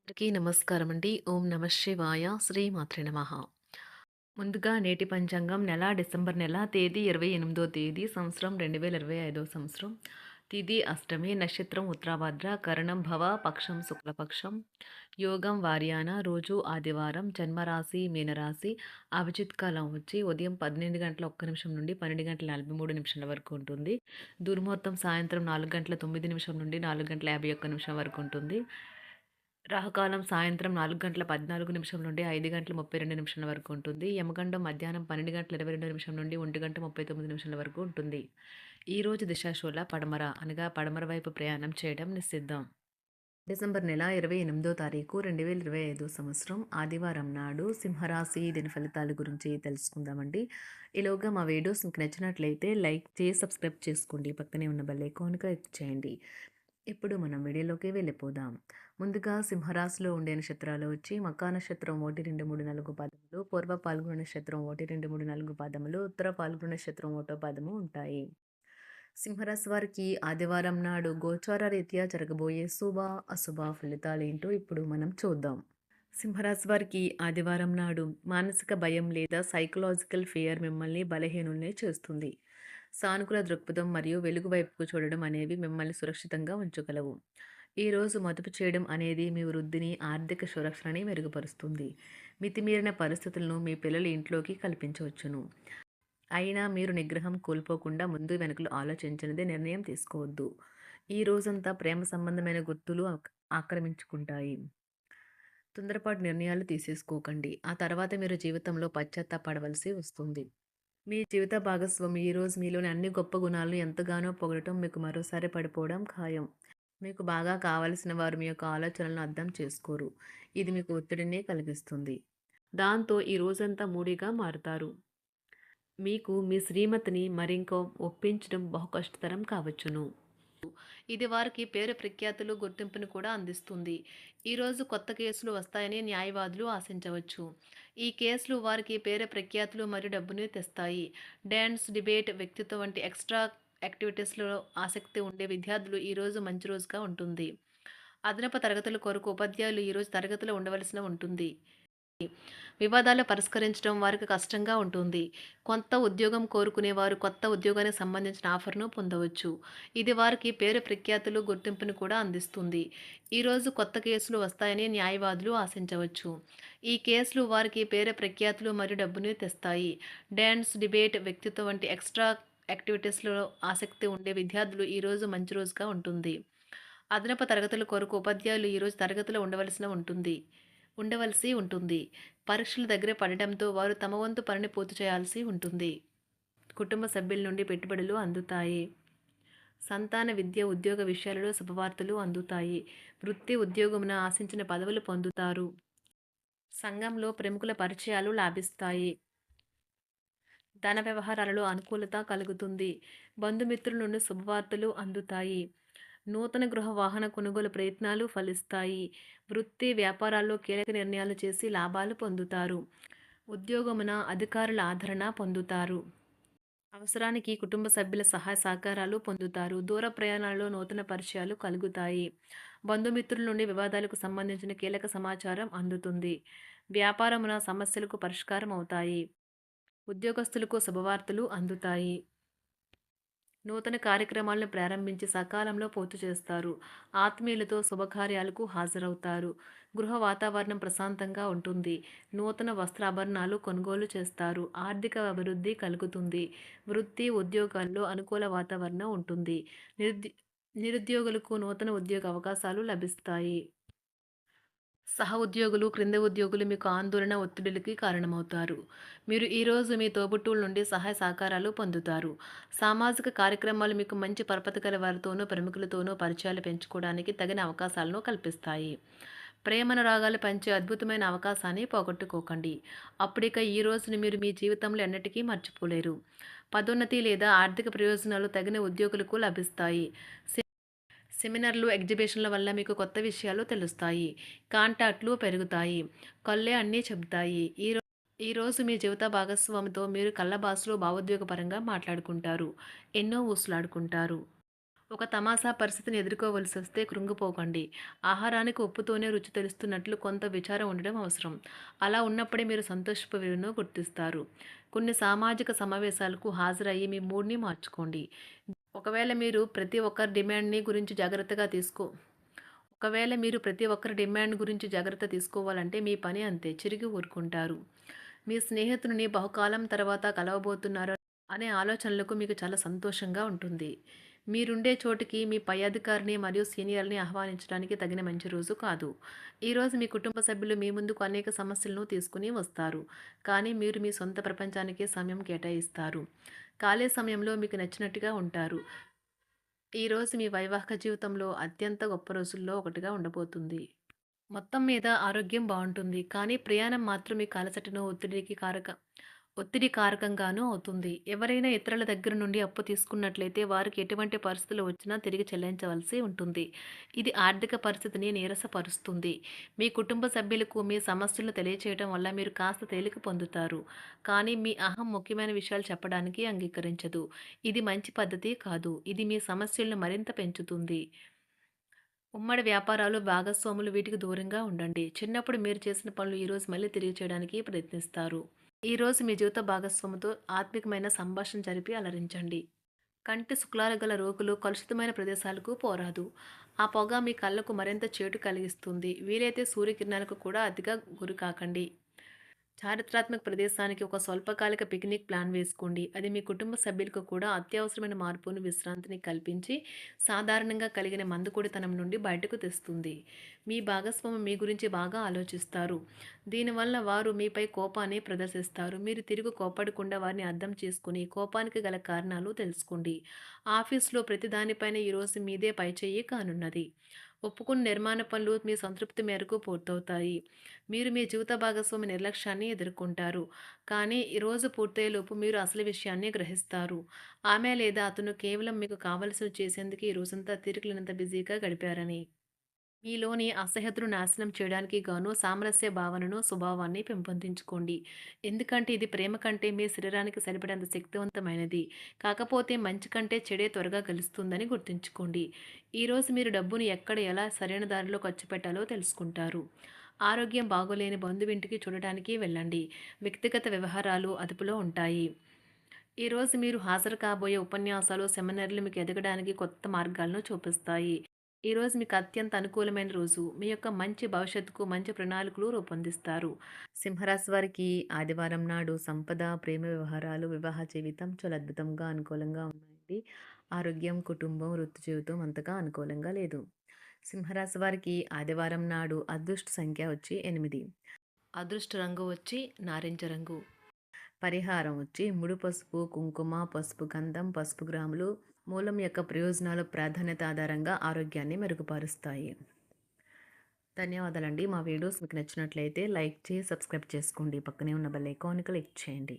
అందరికీ నమస్కారం అండి. ఓం నమ శివాయ. శ్రీమాత్రే నమః. ముందుగా నేటి పంచాంగం నెల డిసెంబర్ నెల తేదీ 28వ తేదీ సంవత్సరం 2025 సంవత్సరం. తిథి అష్టమి, నక్షత్రం ఉత్తరాభాద్ర, కరణం భవ, పక్షం శుక్లపక్షం, యోగం వార్యాన, రోజు ఆదివారం, జన్మరాశి మీనరాశి, అభిజిత్ కాలం వచ్చి ఉదయం 12:01 నుండి 12:43 వరకు ఉంటుంది. దుర్ముహూర్తం సాయంత్రం 4:09 నుండి 4:51 వరకు ఉంటుంది. రాహుకాలం సాయంత్రం 4:14 నుండి 5:32 వరకు ఉంటుంది. యమగండం మధ్యాహ్నం 12:22 నుండి 1:39 వరకు ఉంటుంది. ఈరోజు దిశాశూల పడమర అనగా పడమర వైపు ప్రయాణం చేయడం నిషిద్ధం. డిసెంబర్ నెల 28వ తారీఖు 2025 సంవత్సరం ఆదివారం నాడు సింహరాశి దీని ఫలితాల గురించి తెలుసుకుందామండి. ఈలోగా మా వీడియోస్ మీకు నచ్చినట్లయితే లైక్ చేసి సబ్స్క్రైబ్ చేసుకోండి. పక్కనే ఉన్న బెల్ ఐకాన్ క్లిక్ చేయండి. ఇప్పుడు మనం వీడియోలోకి వెళ్ళిపోదాం. ముందుగా సింహరాశిలో ఉండే నక్షత్రాలు వచ్చి మకా నక్షత్రం 1, 2, 3, 4 పాదములు, పూర్వ పాల్గొన నక్షత్రం 1, 2, 3, 4 పాదములు, ఉత్తర పాల్గొన నక్షత్రం 1వ పాదము ఉంటాయి. సింహరాశి వారికి ఆదివారం నాడు గోచార రీత్యా జరగబోయే శుభ అశుభ ఫలితాలేంటో ఇప్పుడు మనం చూద్దాం. సింహరాశి వారికి ఆదివారం నాడు మానసిక భయం లేదా సైకలాజికల్ ఫియర్ మిమ్మల్ని బలహీనుల్ని చేస్తుంది. సానుకూల దృక్పథం మరియు వెలుగు వైపుకు చూడడం అనేవి మిమ్మల్ని సురక్షితంగా ఉంచగలవు. ఈరోజు మదుపు చేయడం అనేది మీ వృద్ధిని, ఆర్థిక సురక్షణని మెరుగుపరుస్తుంది. మితిమీరిన పరిస్థితులను మీ పిల్లల ఇంట్లోకి కల్పించవచ్చును. అయినా మీరు నిగ్రహం కోల్పోకుండా ముందు వెనుకలు ఆలోచించినదే నిర్ణయం తీసుకోవద్దు. ఈ రోజంతా ప్రేమ సంబంధమైన గుర్తులు ఆక్రమించుకుంటాయి. తొందరపాటు నిర్ణయాలు తీసేసుకోకండి. ఆ తర్వాత మీరు జీవితంలో పశ్చాత్తాపడవలసి వస్తుంది. మీ జీవిత భాగస్వామి ఈరోజు మీలోని అన్ని గొప్ప గుణాలను ఎంతగానో పొగడటం మీకు మరోసారి పడిపోవడం ఖాయం. మీకు బాగా కావలసిన వారు మీ యొక్క ఆలోచనలను అర్థం చేసుకోరు. ఇది మీకు ఒత్తిడిని కలిగిస్తుంది. దాంతో ఈ రోజంతా మూడీగా మారుతారు. మీకు మీ శ్రీమతిని మరింకో ఒప్పించడం బహు కష్టతరం కావచ్చును. ఇది వారికి పేరు ప్రఖ్యాతులు గుర్తింపును కూడా అందిస్తుంది. ఈరోజు కొత్త కేసులు వస్తాయని న్యాయవాదులు ఆశించవచ్చు. ఈ కేసులు వారికి పేరు ప్రఖ్యాతులు మరియు డబ్బుని తెస్తాయి. డ్యాన్స్, డిబేట్, వ్యక్తిత్వం వంటి ఎక్స్ట్రా యాక్టివిటీస్లో ఆసక్తి ఉండే విద్యార్థులు ఈరోజు మంచి రోజుగా ఉంటుంది. అదనపు తరగతుల కొరకు ఉపాధ్యాయులు ఈరోజు తరగతిలో ఉండవలసిన ఉంటుంది. వివాదాలు పరిష్కరించడం వారికి కష్టంగా ఉంటుంది. కొత్త ఉద్యోగం కోరుకునేవారు కొత్త ఉద్యోగానికి సంబంధించిన ఆఫర్ను పొందవచ్చు. ఇది వారికి పేరు ప్రఖ్యాతులు గుర్తింపును కూడా అందిస్తుంది. ఈరోజు కొత్త కేసులు వస్తాయని న్యాయవాదులు ఆశించవచ్చు. ఈ కేసులు వారికి పేరు ప్రఖ్యాతులు మరియు డబ్బుని తెస్తాయి. డ్యాన్స్, డిబేట్, వ్యక్తిత్వం వంటి ఎక్స్ట్రా యాక్టివిటీస్లో ఆసక్తి ఉండే విద్యార్థులు ఈరోజు మంచి రోజుగా ఉంటుంది. అదనపు తరగతుల కొరకు ఉపాధ్యాయులు ఈరోజు తరగతిలో ఉండవలసి ఉంటుంది. పరీక్షలు దగ్గర పడటంతో వారు తమ వంతు పనిని పూర్తి చేయాల్సి ఉంటుంది. కుటుంబ సభ్యుల నుండి పెట్టుబడులు అందుతాయి. సంతాన విద్య, ఉద్యోగ విషయాలలో శుభవార్తలు అందుతాయి. వృత్తి ఉద్యోగమున ఆశించిన పదవులు పొందుతారు. సంఘంలో ప్రముఖుల పరిచయాలు లాభిస్తాయి. ధన వ్యవహారాలలో అనుకూలత కలుగుతుంది. బంధుమిత్రుల నుండి శుభవార్తలు అందుతాయి. నూతన గృహ వాహన కొనుగోలు ప్రయత్నాలు ఫలిస్తాయి. వృత్తి వ్యాపారాల్లో కీలక నిర్ణయాలు చేసి లాభాలు పొందుతారు. ఉద్యోగమున అధికారుల ఆదరణ పొందుతారు. అవసరానికి కుటుంబ సభ్యుల సహాయ సహకారాలు పొందుతారు. దూర ప్రయాణాలలో నూతన పరిచయాలు కలుగుతాయి. బంధుమిత్రుల నుండి వివాదాలకు సంబంధించిన కీలక సమాచారం అందుతుంది. వ్యాపారమున సమస్యలకు పరిష్కారం అవుతాయి. ఉద్యోగస్తులకు శుభవార్తలు అందుతాయి. నూతన కార్యక్రమాలను ప్రారంభించి సకాలంలో పూర్తి చేస్తారు. ఆత్మీయులతో శుభకార్యాలకు హాజరవుతారు. గృహ వాతావరణం ప్రశాంతంగా ఉంటుంది. నూతన వస్త్రాభరణాలు కొనుగోలు చేస్తారు. ఆర్థిక అభివృద్ధి కలుగుతుంది. వృత్తి ఉద్యోగాల్లో అనుకూల వాతావరణం ఉంటుంది. నిరుద్యోగులకు నూతన ఉద్యోగ అవకాశాలు లభిస్తాయి. సహ ఉద్యోగులు, క్రింద ఉద్యోగులు మీకు ఆందోళన, ఒత్తిడిలకి కారణమవుతారు. మీరు ఈరోజు మీ తోబుట్టువుల నుండి సహాయ సహకారాలు పొందుతారు. సామాజిక కార్యక్రమాలు మీకు మంచి పరపతి గల వారితోనూ, ప్రముఖులతోనూ పరిచయాలు పెంచుకోవడానికి తగిన అవకాశాలను కల్పిస్తాయి. ప్రేమనురాగాలు పంచే అద్భుతమైన అవకాశాన్ని పోగొట్టుకోకండి. అప్పుడిక ఈ రోజుని మీరు మీ జీవితంలో ఎన్నటికీ మర్చిపోలేరు. పదోన్నతి లేదా ఆర్థిక ప్రయోజనాలు తగిన ఉద్యోగులకు లభిస్తాయి. సెమినార్లు, ఎగ్జిబిషన్ల వల్ల మీకు కొత్త విషయాలు తెలుస్తాయి. కాంటాక్ట్లు పెరుగుతాయి. కళ్ళే అన్నీ చెబుతాయి. ఈరోజు మీ జీవిత భాగస్వామితో మీరు కళ్ళ భాషలో భావోద్వేగపరంగా మాట్లాడుకుంటారు. ఎన్నో ఊసులాడుకుంటారు. ఒక తమాషా పరిస్థితిని ఎదుర్కోవలసొస్తే కృంగిపోకండి. ఆహారానికి ఉప్పుతోనే రుచి తెలుస్తున్నట్లు కొంత విచారం ఉండడం అవసరం. అలా ఉన్నప్పుడే మీరు సంతోషపు విలువను గుర్తిస్తారు. కొన్ని సామాజిక సమావేశాలకు హాజరయ్యి మీ మూడ్‌ని మార్చుకోండి. ఒకవేళ మీరు ప్రతి ఒక్కరి డిమాండ్‌ని గురించి జాగ్రత్తగా తీసుకో ఒకవేళ మీరు ప్రతి ఒక్కరి డిమాండ్ గురించి జాగ్రత్త తీసుకోవాలంటే మీ పని అంతే. చిరిగి ఊరుకుంటారు. మీ స్నేహితుడిని బహుకాలం తర్వాత కలవబోతున్నారు అనే ఆలోచనలకు మీకు చాలా సంతోషంగా ఉంటుంది. మీరుండే చోటికి మీ పై అధికారిని మరియు సీనియర్‌ని ఆహ్వానించడానికి తగిన మంచి రోజు కాదు. ఈరోజు మీ కుటుంబ సభ్యులు మీ ముందుకు అనేక సమస్యలను తీసుకుని వస్తారు. కానీ మీరు మీ సొంత ప్రపంచానికే సమయం కేటాయిస్తారు. ఖాళీ సమయంలో మీకు నచ్చినట్టుగా ఉంటారు. ఈరోజు మీ వైవాహిక జీవితంలో అత్యంత గొప్ప రోజుల్లో ఒకటిగా ఉండబోతుంది. మొత్తం మీద ఆరోగ్యం బావుంటుంది. కానీ ప్రయాణం మాత్రం మీకు అలసటను, ఒత్తిడి కారకంగానూ అవుతుంది. ఎవరైనా ఇతరుల దగ్గర నుండి అప్పు తీసుకున్నట్లయితే వారికి ఎటువంటి పరిస్థితులు వచ్చినా తిరిగి చెల్లించవలసి ఉంటుంది. ఇది ఆర్థిక పరిస్థితిని నీరసపరుస్తుంది. మీ కుటుంబ సభ్యులకు మీ సమస్యలను తెలియచేయడం వల్ల మీరు కాస్త తేలిక పొందుతారు. కానీ మీ అహం ముఖ్యమైన విషయాలు చెప్పడానికి అంగీకరించదు. ఇది మంచి పద్ధతి కాదు. ఇది మీ సమస్యలను మరింత పెంచుతుంది. ఉమ్మడి వ్యాపారాలు, భాగస్వాములు వీటికి దూరంగా ఉండండి. చిన్నప్పుడు మీరు చేసిన పనులు ఈరోజు మళ్ళీ తిరిగి చేయడానికి ప్రయత్నిస్తారు. ఈరోజు మీ జీవిత భాగస్వామితో ఆత్మికమైన సంభాషణ జరిపి అలరించండి. కంటి శుక్లాలు గల రోగులు కలుషితమైన ప్రదేశాలకు పోరాదు. ఆ పొగ మీ కళ్ళకు మరింత చేటు కలిగిస్తుంది. వీలైతే సూర్యకిరణాలకు కూడా అతిగా గురికాకండి. చారిత్రాత్మక ప్రదేశానికి ఒక స్వల్పకాలిక పిక్నిక్ ప్లాన్ వేసుకోండి. అది మీ కుటుంబ సభ్యులకు కూడా అత్యవసరమైన మార్పును, విశ్రాంతిని కల్పించి సాధారణంగా కలిగిన మందుకొడితనం నుండి బయటకు తెస్తుంది. మీ భాగస్వామి మీ గురించి బాగా ఆలోచిస్తారు. దీనివల్ల వారు మీపై కోపాన్ని ప్రదర్శిస్తారు. మీరు తిరిగి కోపడకుండా వారిని అర్థం చేసుకుని కోపానికి గల కారణాలు తెలుసుకోండి. ఆఫీస్లో ప్రతి దానిపైన ఈరోజు మీదే పైచేయి కానున్నది. ఒప్పుకున్న నిర్మాణ పనులు మీ సంతృప్తి మేరకు పూర్తవుతాయి. మీరు మీ జీవిత భాగస్వామి నిర్లక్ష్యాన్ని ఎదుర్కొంటారు. కానీ ఈ రోజు పూర్తయ్యేలోపు మీరు అసలు విషయాన్ని గ్రహిస్తారు. ఆమె లేదా అతను కేవలం మీకు కావలసినవి చేసేందుకు ఈ రోజంతా తీరికలేనంత బిజీగా గడిపారని. మీలోని అసహ్యతను నాశనం చేయడానికి గాను సామరస్య భావనను, స్వభావాన్ని పెంపొందించుకోండి. ఎందుకంటే ఇది ప్రేమ కంటే మీ శరీరానికి సరిపడేంత శక్తివంతమైనది. కాకపోతే మంచి కంటే చెడే త్వరగా గెలుస్తుందని గుర్తుంచుకోండి. ఈరోజు మీరు డబ్బును ఎక్కడ ఎలా సరైన దారిలో ఖర్చు పెట్టాలో తెలుసుకుంటారు. ఆరోగ్యం బాగోలేని బంధువింటికి చూడటానికి వెళ్ళండి. వ్యక్తిగత వ్యవహారాలు అదుపులో ఉంటాయి. ఈరోజు మీరు హాజరు కాబోయే ఉపన్యాసాలు, సెమినార్లు మీకు ఎదగడానికి కొత్త మార్గాలను చూపిస్తాయి. ఈరోజు మీకు అత్యంత అనుకూలమైన రోజు. మీ యొక్క మంచి భవిష్యత్తుకు మంచి ప్రణాళికలు రూపొందిస్తారు. సింహరాశి వారికి ఆదివారం నాడు సంపద, ప్రేమ వ్యవహారాలు, వివాహ జీవితం చాలా అద్భుతంగా అనుకూలంగా ఉన్నాయండి. ఆరోగ్యం, కుటుంబం, వృత్తి జీవితం అంతగా అనుకూలంగా లేదు. సింహరాశి వారికి ఆదివారం నాడు అదృష్ట సంఖ్య వచ్చి 8. అదృష్ట రంగు వచ్చి నారింజ రంగు. పరిహారం వచ్చి ముడి పసుపు, కుంకుమ, పసుపు గంధం, పసుపు గ్రాములు మూలం యొక్క ప్రయోజనాలు ప్రాధాన్యత ఆధారంగా ఆరోగ్యాన్ని మెరుగుపరుస్తాయి. ధన్యవాదాలండి. మా వీడియోస్ మీకు నచ్చినట్లయితే లైక్ చేసి సబ్స్క్రైబ్ చేసుకోండి. పక్కనే ఉన్న బెల్ ఐకాన్ క్లిక్ చేయండి.